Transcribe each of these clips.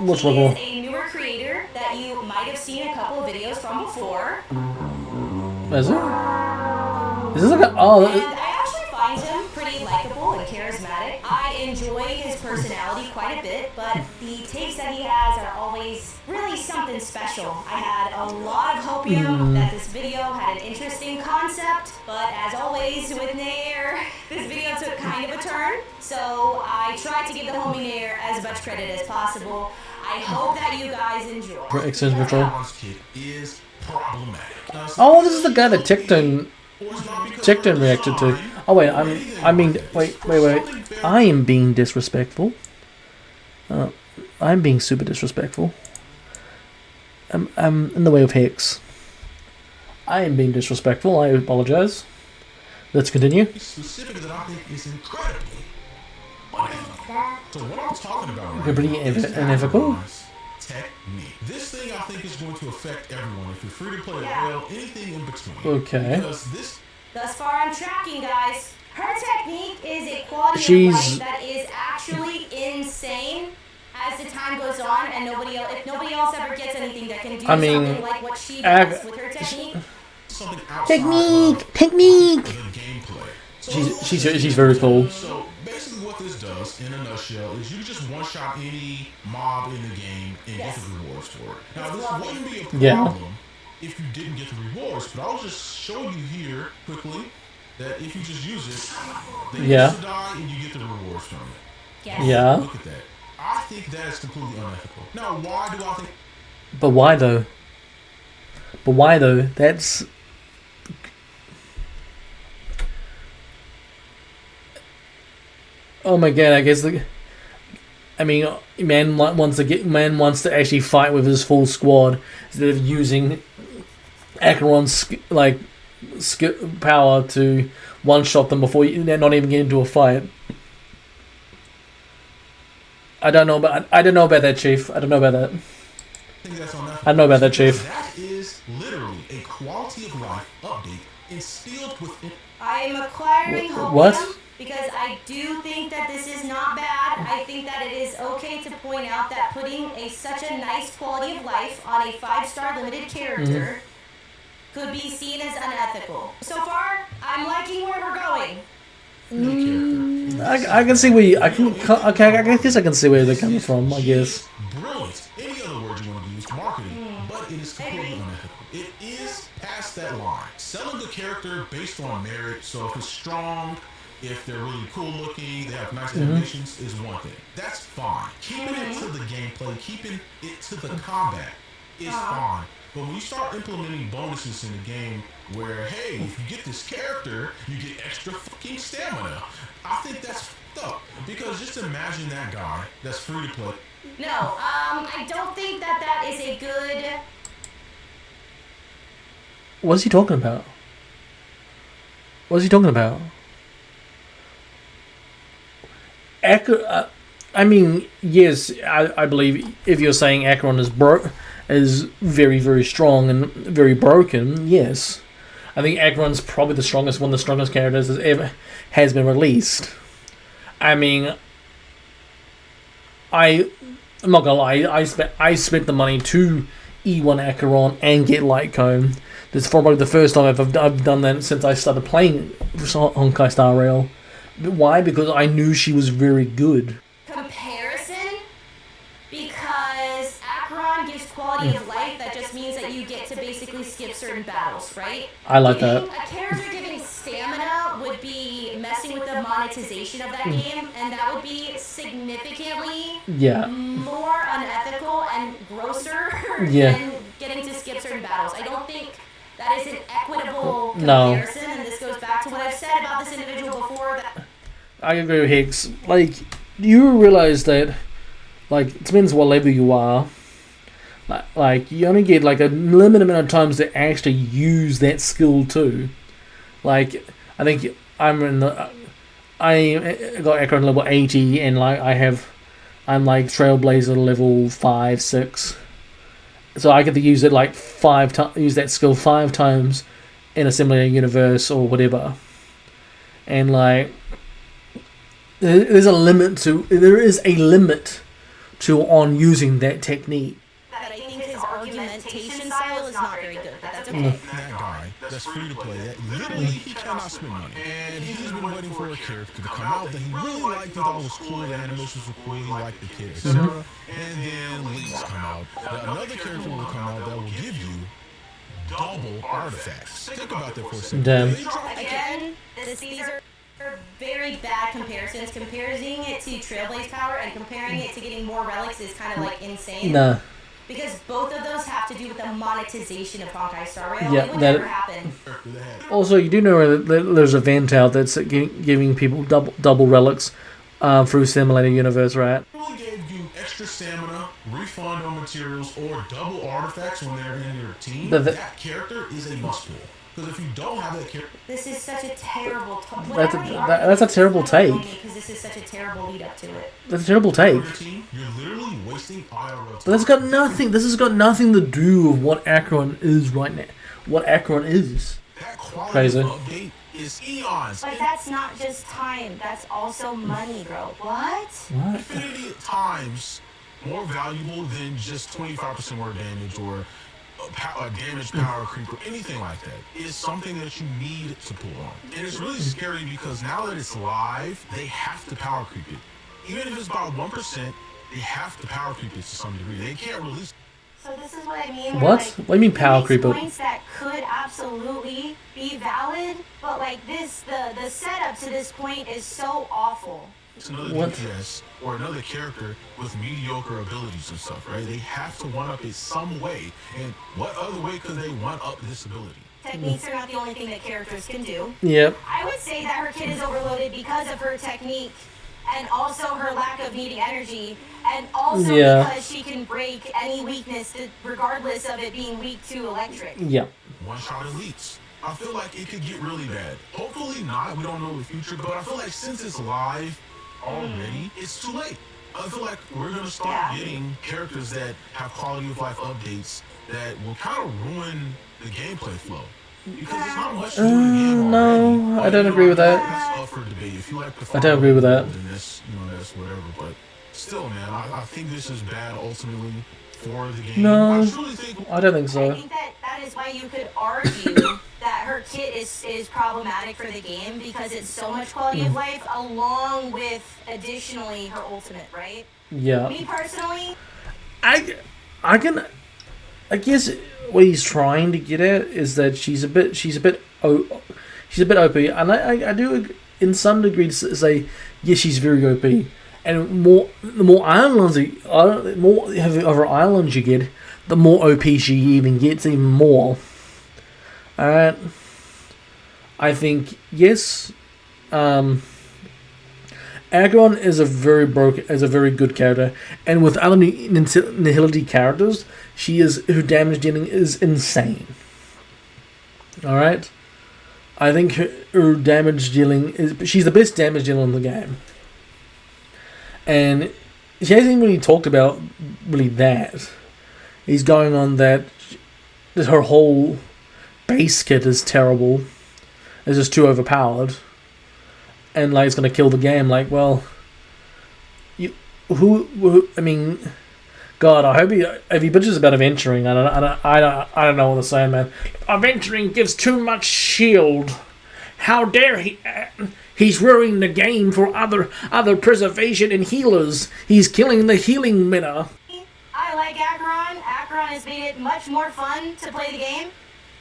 What's he wrong? is a newer creator that you might have seen a couple of videos from before. Is it? Is this like a... Oh, And I actually find him pretty likable and charismatic. I enjoy his personality quite a bit, but the takes that he has are always really something special. I had a lot of hopium that this video had an interesting concept, but as always with Nair, this video took kind of a turn, so I tried to give the homie Nair as much credit as possible. I hope that you guys enjoy. Exchange control. Is problematic. Oh, this is the guy that Tickton reacted to. Oh wait, wait. I am being disrespectful. I'm being super disrespectful. I'm in the way of Hex. I am being disrespectful. I apologize. Let's continue. Specific that I think is incredibly unethical. So what I'm talking about right Pretty now is unethical. technique. This thing I think is going to affect everyone. If you're free to play as well, anything in between. Okay. Because this Thus far I'm tracking, guys. Her technique is a quality of She's- life that is actually insane as the time goes on, and if nobody else ever gets anything that can do I mean, something like what she does with her technique. something outside Technique. of the gameplay. So She's very cool. So basically what this does in a nutshell is you just one-shot any mob in the game and get the rewards for it. Now this wouldn't be a problem if you didn't get the rewards, but I'll just show you here quickly that if you just use it, then you just die and you get the rewards from it. Yes. Yeah. Look at that. I think that is completely unethical. Now why do I think But why though? That's... Oh my god! I guess man wants to actually fight with his full squad instead of using Acheron's power to one shot them before not even get into a fight. I don't know about that, Chief. I don't know about that. that's unethical? I know about that, Chief. That is literally a quality of life update instilled within. I am acquiring hopium What? because I do think that this is not bad. I think that it is okay to point out that putting such a nice quality of life on a 5-star limited character could be seen as unethical. So far, I'm liking where we're going. I can see where you, I guess I can see where they're coming from. I guess. Brilliant. Any other word you want to use, marketing, but it is completely unethical. It is past that line. Selling the character based on merit, so if it's strong, if they're really cool looking, they have nice animations, is one thing. That's fine. Keeping it to the gameplay, keeping it to the combat is fine. But when you start implementing bonuses in the game where, hey, if you get this character, you get extra fucking stamina, I think that's fucked up. Because just imagine that guy that's free to play. No, I don't think that is a good... What's he talking about? What's he talking about? I mean, yes, I believe if you're saying Acheron is very, very strong and very broken, yes. I think Acheron's probably one of the strongest characters that ever has been released. I mean, I'm not gonna lie, I spent the money to E1 Acheron and get Lightcomb. This is probably the first time I've done that since I started playing Honkai Star Rail. Why? Because I knew she was very good. Comparison? Because Acheron gives quality of life, that just means that you get to basically skip certain battles, right? I like that. A character giving stamina would be messing with the monetization of that game, and that would be significantly more unethical and grosser than getting to skip certain battles. I don't think that is an equitable comparison, and this goes back to what I've said about this individual before. I agree with Hicks. Like, you realize that, like, it depends what level you are. Like, you only get, like, a limited amount of times to actually use that skill, too. Like, I think I got Acheron level 80, and, like, I'm, like, Trailblazer level 5, 6. So I get to use it, like, use that skill 5 times in a similar universe or whatever. And, like... There is a limit on using that technique. That I think his argumentation style is not very good, but that's okay. That guy that's free to play, that literally he cannot spend money. And he's been waiting for a character to come out that he really liked, he thought was cool, the animations were cool, he liked the kid, etc. And then leaks come out. Another character will come out that will give you double artifacts. Think about that for a second. Damn. Again, these are very bad comparisons. Comparing it to Trailblaze Power and comparing it to getting more relics is kind of like insane. Nah. Because both of those have to do with the monetization of Honkai Star Rail. Yeah, It would that- never happen. Also, you do know that there's a event out that's giving people double relics through Simulator Universe, right? Really gave you extra stamina, refund on materials, or double artifacts when they're in your team. But that character is a must pull. Because if you don't have that character, This is such a terrible... That's a terrible take. Because this is such a terrible lead up to it. That's a terrible take. your team, you're literally wasting IRL. But that's got nothing. This has got nothing to do with what Acheron is right now. What Acheron is. That quality Crazy. update is eons. But that's not just time. That's also money, bro. What? What? Infinity times more valuable than just 25% more damage or a damage power creep or anything like that. It's something that you need to pull on. And it's really scary because now that it's live, they have to power creep it. Even if it's about 1%, they have to power creep it to some degree. They can't release. So this is what I mean. What? What do you mean power creep it? Points that could absolutely be valid, but like this, the setup to this point is so awful. It's another What? DPS or another character with mediocre abilities and stuff, right? They have to one-up it some way. And what other way could they one-up this ability? Techniques are not the only thing that characters can do. Yep. I would say that her kit is overloaded because of her technique and also her lack of needing energy and also Yeah. because she can break any weakness regardless of it being weak to electric. Yep. One-shot elites. I feel like it could get really bad. Hopefully not. We don't know the future, but I feel like since it's live already, it's too late. I feel like we're gonna start getting characters that have quality of life updates that will kind of ruin the gameplay flow. Because there's not much to do in the game already. No, I don't agree with that. That's up for debate. If you like the I don't agree with that. then that's, that's whatever. But still, man, I think this is bad ultimately for the game. No. I truly think I don't think I so. think that is why you could argue that her kit is problematic for the game because it's so much quality of life along with additionally her ultimate, right? Yeah. Me personally, I guess what he's trying to get at is that she's a bit OP, and I do in some degree say yes, she's very OP, and the more islands of her islands you get, the more OP she even gets, even more. Alright, I think yes. Acheron is a very good character, and with other Nihility characters, her damage dealing is insane. Alright? I think her damage dealing she's the best damage dealer in the game. And she hasn't really talked about really that. He's going on that her whole base kit is terrible. It's just too overpowered. And like it's gonna kill the game. Like, well, I mean, God, I hope if he bitches about adventuring, I don't know what to say, man. Adventuring gives too much shield. How dare he? He's ruining the game for other preservation and healers. He's killing the healing meta. I like Acheron. Acheron has made it much more fun to play the game.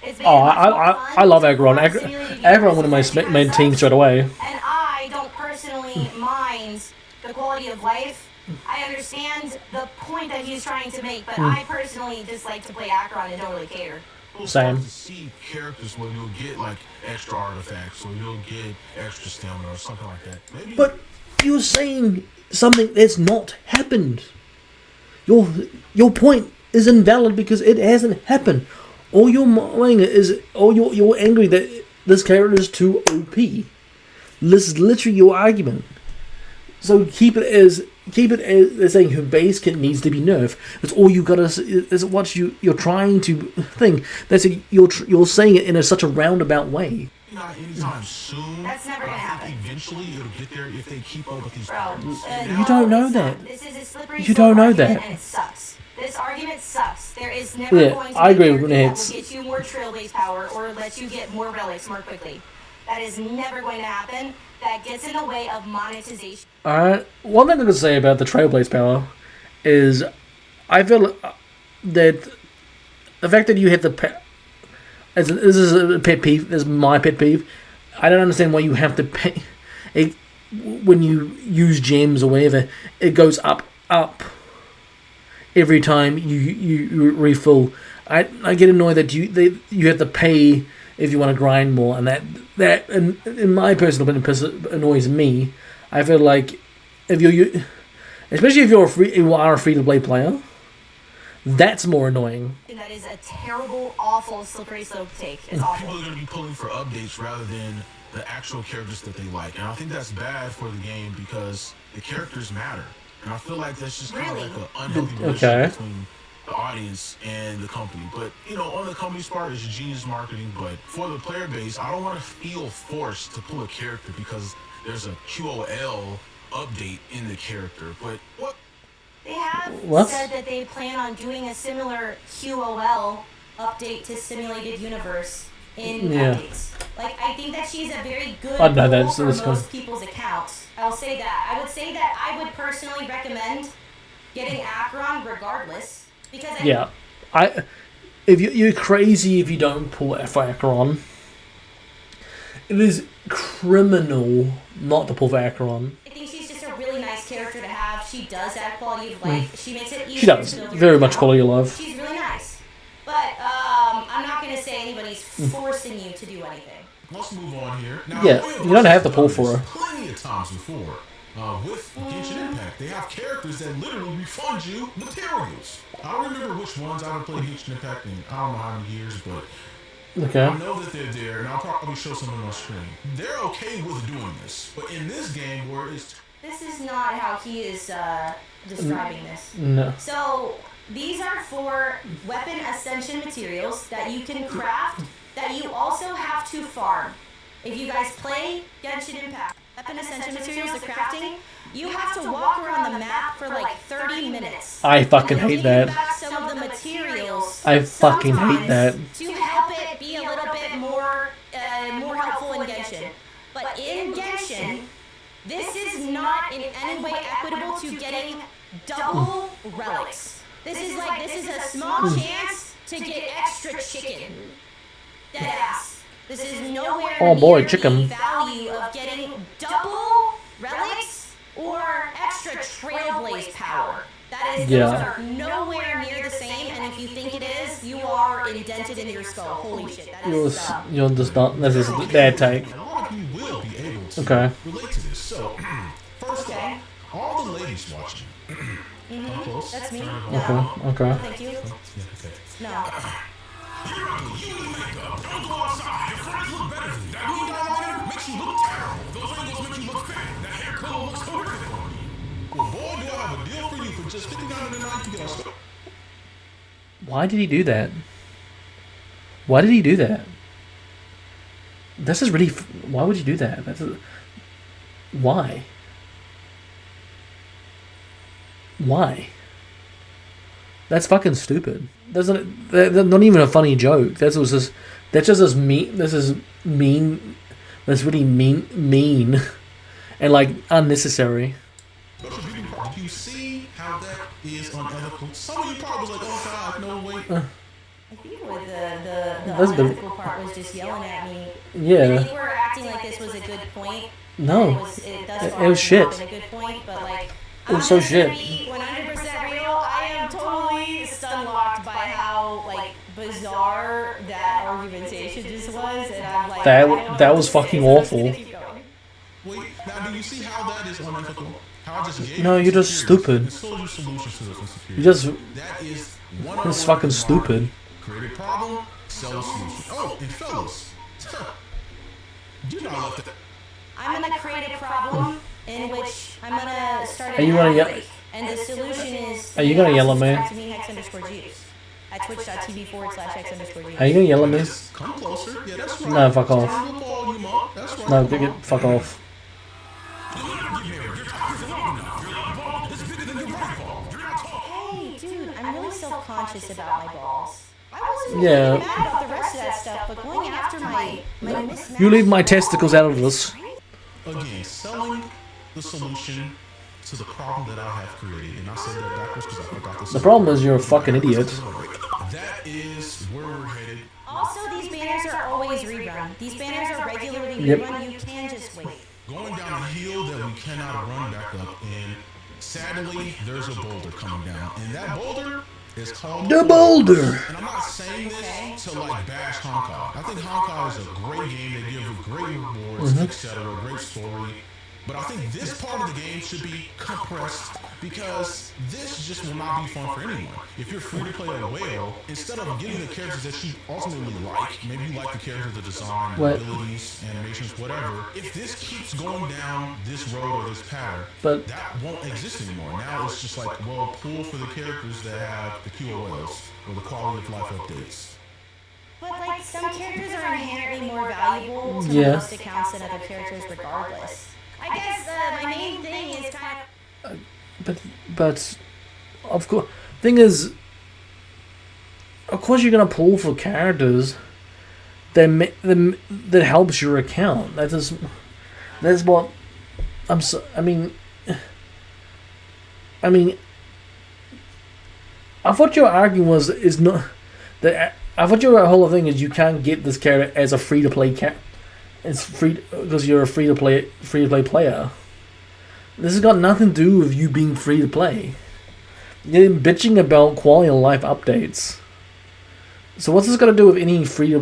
It's made Oh, it much more fun I love to Acheron. perform simulated Acheron, one of universes my because main of teams such. straight away. And I don't personally mind the quality of life. I understand the point that he's trying to make, but I personally just like to play Acheron and don't really care. We'll Same. start to see characters where you'll get like extra artifacts or you'll get extra stamina or something like that. Maybe. But you're saying something that's not happened. Your point is invalid because it hasn't happened. All you're saying is, you're angry that this character is too OP. This is literally your argument. So keep it as saying her base kit needs to be nerfed. That's all you gotta. Is what you're trying to think. You're saying it in such a roundabout way. not anytime soon. That's never gonna I happen. think eventually it'll get there if they keep up with these Bro, problems. You don't know that. This is a slippery You don't know slope argument, that. and it sucks. This argument sucks. There is never Yeah, going to I be agree a with character that Nate. will get you more trail-based power or let you get more relics more quickly. That is never going to happen. That gets in the way of monetization. Alright, one thing I could say about the Trailblaze power is I feel that the fact that you hit the this is a pet peeve, this is my pet peeve. I don't understand why you have to pay it when you use gems or whatever. It goes up every time you refill. I get annoyed that you have to pay if you want to grind more, and that in my personal opinion annoys me. I feel like if especially if you are a free to play player, that's more annoying. That is a terrible, awful, slippery slope take. It's awful. People are going to be pulling for updates rather than the actual characters that they like. And I think that's bad for the game because the characters matter. And I feel like that's just kind of like an unhealthy relationship between the audience and the company. But, you know, on the company's part, it's genius marketing. But for the player base, I don't want to feel forced to pull a character because there's a QOL update in the character. But what? They have What? said that they plan on doing a similar QOL update to Simulated Universe in updates. Like, I think that she's a very good I know role that's for most people's accounts. I'll say that. I would say that I would personally recommend getting Acheron regardless. Because if you're crazy if you don't pull for Acheron. It is criminal not to pull for Acheron. I think she's just a really nice character to have. She does add quality of life. She makes it easier. She does. to build your Very much account. quality of life. She's really nice. But I'm not going to say anybody's forcing you to do anything. Let's move on here. Now, Yeah, you don't have to pull for her. Plenty of times before. With Genshin Impact, they have characters that literally refund you materials. I don't remember which ones. I haven't played Genshin Impact in I don't know how many years, but Okay. I know that they're there, and I'll probably show some on my screen. They're okay with doing this, but in this game where it's... This is not how he is describing this. No. So these are for weapon ascension materials that you can craft that you also have to farm. If you guys play Genshin Impact, weapon ascension materials, the crafting, you have to walk around the map for like 30 minutes. I fucking And hate give that. back some of the materials I fucking hate that. to help it be a little bit more helpful in Genshin. But in Genshin, this is not in any way equitable to getting double relics. This is a small chance to get extra chicken. Deadass. This is nowhere Oh boy, near chicken. the value of getting double relics or extra trailblaze power. Those are nowhere near the same, and if you think it is, you are indented in your skull. Holy shit, that is You're just not. This is a bad take. And a lot of you will be able to relate to this. So, first off, all the ladies watching, come close. That's me. Turn it No. on. Okay. Thank you. Yeah, okay. No. You're ugly. You need makeup. Don't go outside. Your friends look better than you. That blue eyeliner makes you look terrible. Those angles make you look fat. That hair color looks horrific on you. Well, boy, do I have a deal for you for just $59.99 to get us. Why did he do that? Why did he do that? This is really. Why would you do that? Why? Why? That's fucking stupid. That's not even a funny joke. That's just as mean. This is mean. That's really mean, and like unnecessary. Do you see how that is unethical? Some of you probably was like, oh God, no way. I think the That's been- unethical part was just yelling at me. Yeah. I think we're acting like this was a good point. No. It was shit. Not been a good point, but like, It was so shit. 100% real. I am totally stunlocked by how like bizarre that argumentation just was, and I'm like, I don't know That what was to say, fucking so I'm just gonna awful. keep going. Wait, now do you see how that is unethical? How I just gave No, you you're just insecurities stupid. and told you solutions to those insecurities. You just. That is It's fucking stupid. Create a problem, sell a solution. Oh, and fellas, do not let that. I'm gonna create a problem in which I'm gonna start Are you an gonna ad ye- break, and the solution is. Are you gonna yell at me? Subscribe to me, Hex_Juice at twitch.tv/Hex_Juice. Are you gonna yell at me? Come closer. Yeah, that's right. No, fuck off. Turn up all short No, of the ball. fuck off. Hey, dude, I'm really self-conscious about my balls. I wasn't Yeah. really mad about the rest of that stuff, but going after my mismatched You leave my balls testicles out of this. Again, selling the solution to the problem that I have created, and I said that backwards because I forgot to say The problem is you're a fucking idiot. That is where we're headed. Also, these banners are always rerun. These banners are regularly Yep. rerun. You can just wait. Going down a hill that we cannot run back up, and sadly, there's a boulder coming down, and that boulder is called The boulder. And I'm not saying this to like bash Honkai. I think Honkai is a great game. They give great rewards, etc. Great story. But I think this part of the game should be compressed because this just will not be fun for anyone. If you're free to play a whale, instead of getting the characters that you ultimately like, maybe you like the characters, the design, What? abilities, animations, whatever. If this keeps going down this road or this pattern, But- that won't exist anymore. Now it's just like, well, pull for the characters that have the QOLs or the quality of life updates. But like some characters are inherently more valuable to Yeah. most accounts than other characters, regardless. I guess my main thing is kind of. But of course, thing is, of course you're gonna pull for characters that helps your account. That's what I'm so. I mean, I thought your argument is not that. I thought your whole thing is you can't get this character as a free to play character. It's free because you're a free to play player. This has got nothing to do with you being free to play. You're bitching about quality of life updates. So what's this got to do with any free to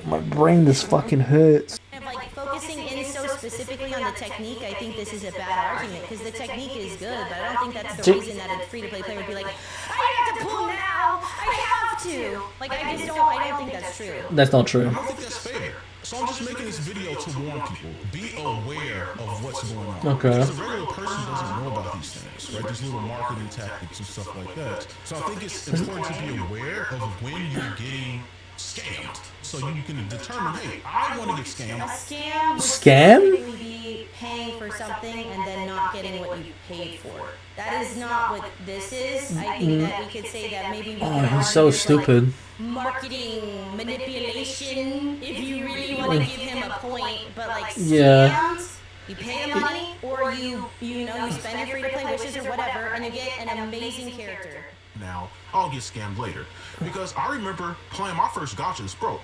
my brain just fucking hurts. Like focusing in so specifically on the technique, I think this is a bad argument because the technique is good, but I don't think that's the reason that a free-to-play player would be like, I have to pull now, I have to. Like I don't think that's true. That's not true. I don't think that's fair. So I'm just making this video to warn people. Be aware of what's going on. Okay. Because the regular person doesn't know about these things, right? These little marketing tactics and stuff like that. So I think it's important to be aware of when you're getting scammed. So you can determine, hey, I want to get scammed. A scam would Scam? specifically be paying for something and then not getting what you paid for. That is not what this is. I think that we could say that maybe we can Oh, argue he's so for, like, stupid. marketing manipulation if you really want to give him a point, but like Yeah. scams, you pay him money or you spend your free to play wishes or whatever and you get an amazing character. Now, I'll get scammed later. Because I remember playing my first gotchas, bro.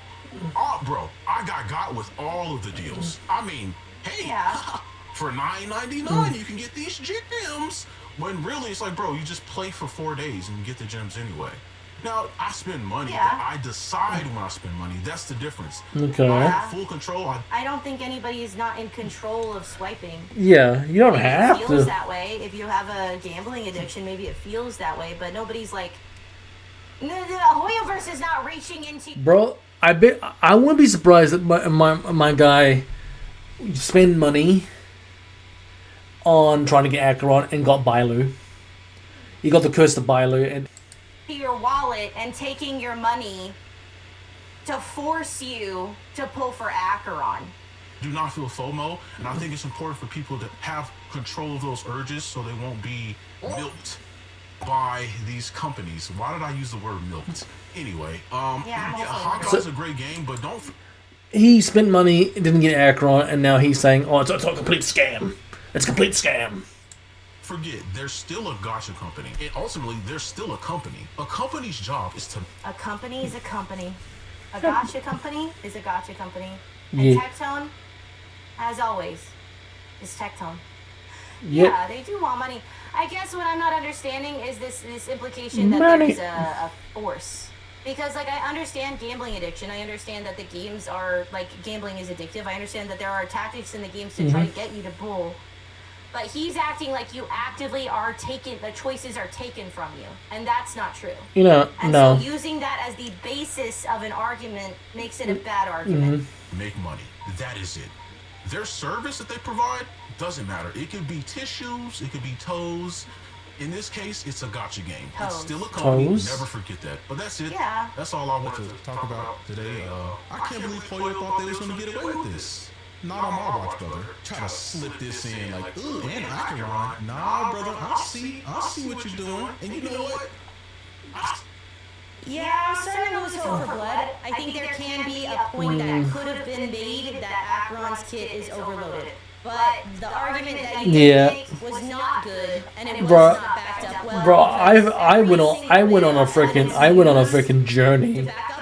I got with all of the deals. I mean, hey, Yeah. for $9.99 you can get these gems. When really it's like, bro, you just play for 4 days and you get the gems anyway. Now, I spend money, Yeah. but I decide when I spend money. That's the difference. Okay. I have full control. I don't think anybody is not in control of swiping. Yeah, you don't Maybe have it feels to. that way. If you have a gambling addiction, maybe it feels that way, but nobody's like, the Hoyoverse is not reaching into. Bro, I wouldn't be surprised that my guy spent money on trying to get Acheron and got Bailu. He got the Curse of Bailu and Your wallet and taking your money to force you to pull for Acheron. Do not feel FOMO, and I think it's important for people to have control of those urges so they won't be milked by these companies. Why did I use the word milked? Anyway, Honkai is a great game, but don't. he spent money, didn't get Acheron, and now he's saying, "Oh, it's a complete scam. It's a complete scam." Forget, there's still a gotcha company, and ultimately, there's still a company. A company's job is to. A company is a company. A gotcha company is a gotcha company. And Yeah. Tectone, as always, is Tectone. Yep. Yeah, they do want money. I guess what I'm not understanding is this implication that Money. there's a force. Because, like, I understand gambling addiction. I understand that the games are, like, gambling is addictive. I understand that there are tactics in the games to try to get you to bull. But he's acting like you actively are taken, the choices are taken from you. And that's not true. You know, And no. so using that as the basis of an argument makes it a bad argument. Make money. That is it. Their service that they provide doesn't matter. It could be tissues, it could be toes. In this case, it's a gotcha game. It's Toes. still a company. Toes? Never forget that. But that's it. Yeah. That's all I want to talk about today. I can't believe Poyo thought they was going to get away with this. Not on my watch, brother. Try to slip this in like, ooh, and Acheron. Nah, brother, I see what you're doing. And you know what? Yeah, I'm starting to lose hope for Blood. I think there can be a point that could have been made that Acheron's kit is overloaded. But the argument that you did make was not good, and it was not backed up well. Bro, I went on a freaking journey. To back